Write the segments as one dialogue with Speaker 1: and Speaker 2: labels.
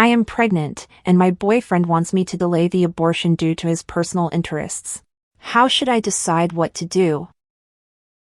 Speaker 1: I am pregnant, and my boyfriend wants me to delay the abortion due to his personal interests. How should I decide what to do?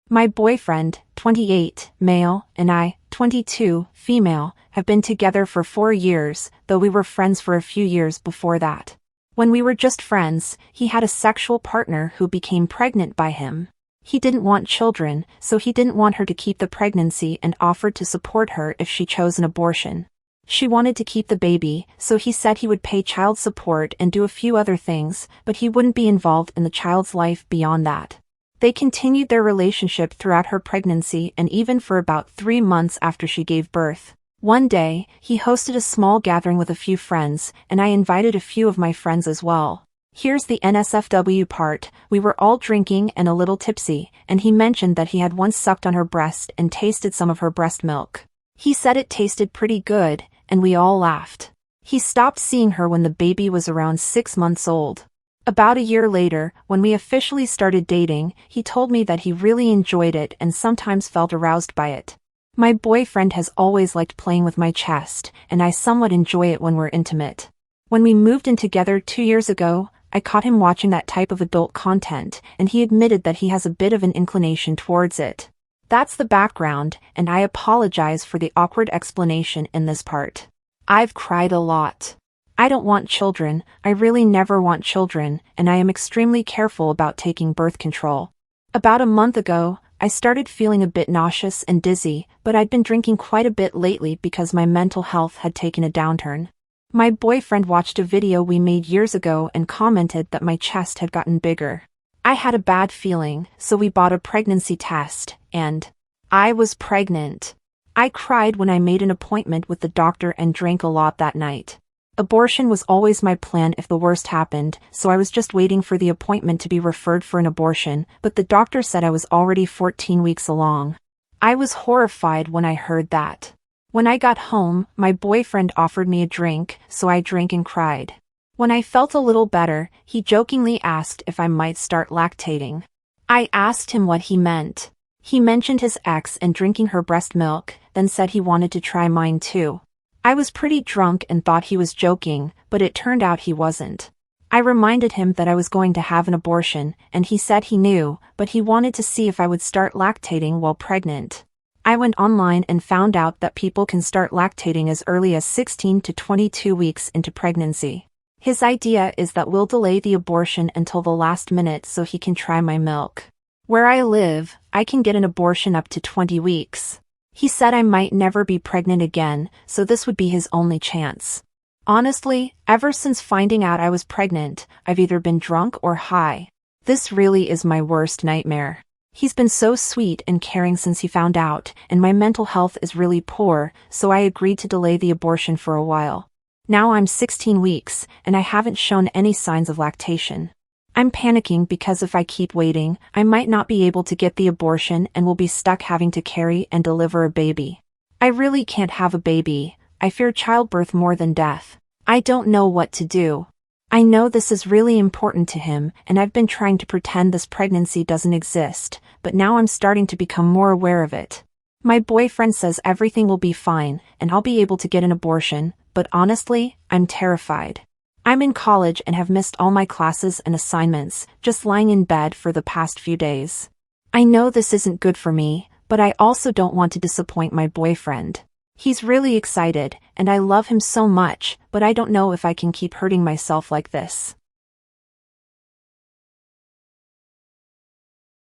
Speaker 1: My boyfriend, 28, male, and I, 22, female, have been together for 4 years, though we were friends for a few years before that. When we were just friends, he had a sexual partner who became pregnant by him. He didn't want children, so he didn't want her to keep the pregnancy and offered to support her if she chose an abortion. She wanted to keep the baby, so he said he would pay child support and do a few other things, but he wouldn't be involved in the child's life beyond that. They continued their relationship throughout her pregnancy and even for about 3 months after she gave birth. One day, he hosted a small gathering with a few friends, and I invited a few of my friends as well. Here's the NSFW part. We were all drinking and a little tipsy, and he mentioned that he had once sucked on her breast and tasted some of her breast milk. He said it tasted pretty good, and we all laughed. He stopped seeing her when the baby was around 6 months old. About a year later, when we officially started dating, he told me that he really enjoyed it and sometimes felt aroused by it. My boyfriend has always liked playing with my chest, and I somewhat enjoy it when we're intimate. When we moved in together 2 years ago, I caught him watching that type of adult content, and he admitted that he has a bit of an inclination towards it. That's the background, and I apologize for the awkward explanation in this part. I've cried a lot. I don't want children, I really never want children, and I am extremely careful about taking birth control. About a month ago, I started feeling a bit nauseous and dizzy, but I'd been drinking quite a bit lately because my mental health had taken a downturn. My boyfriend watched a video we made years ago and commented that my chest had gotten bigger. I had a bad feeling, so we bought a pregnancy test, and I was pregnant. I cried when I made an appointment with the doctor and drank a lot that night. Abortion was always my plan if the worst happened, so I was just waiting for the appointment to be referred for an abortion, but the doctor said I was already 14 weeks along. I was horrified when I heard that. When I got home, my boyfriend offered me a drink, so I drank and cried. When I felt a little better, he jokingly asked if I might start lactating. I asked him what he meant. He mentioned his ex and drinking her breast milk, then said he wanted to try mine too. I was pretty drunk and thought he was joking, but it turned out he wasn't. I reminded him that I was going to have an abortion, and he said he knew, but he wanted to see if I would start lactating while pregnant. I went online and found out that people can start lactating as early as 16 to 22 weeks into pregnancy. His idea is that we'll delay the abortion until the last minute so he can try my milk. Where I live, I can get an abortion up to 20 weeks. He said I might never be pregnant again, so this would be his only chance. Honestly, ever since finding out I was pregnant, I've either been drunk or high. This really is my worst nightmare. He's been so sweet and caring since he found out, and my mental health is really poor, so I agreed to delay the abortion for a while. Now I'm 16 weeks, and I haven't shown any signs of lactation. I'm panicking because if I keep waiting, I might not be able to get the abortion and will be stuck having to carry and deliver a baby. I really can't have a baby. I fear childbirth more than death. I don't know what to do. I know this is really important to him, and I've been trying to pretend this pregnancy doesn't exist, but now I'm starting to become more aware of it. My boyfriend says everything will be fine, and I'll be able to get an abortion, but honestly, I'm terrified. I'm in college and have missed all my classes and assignments, just lying in bed for the past few days. I know this isn't good for me, but I also don't want to disappoint my boyfriend. He's really excited, and I love him so much, but I don't know if I can keep hurting myself like this.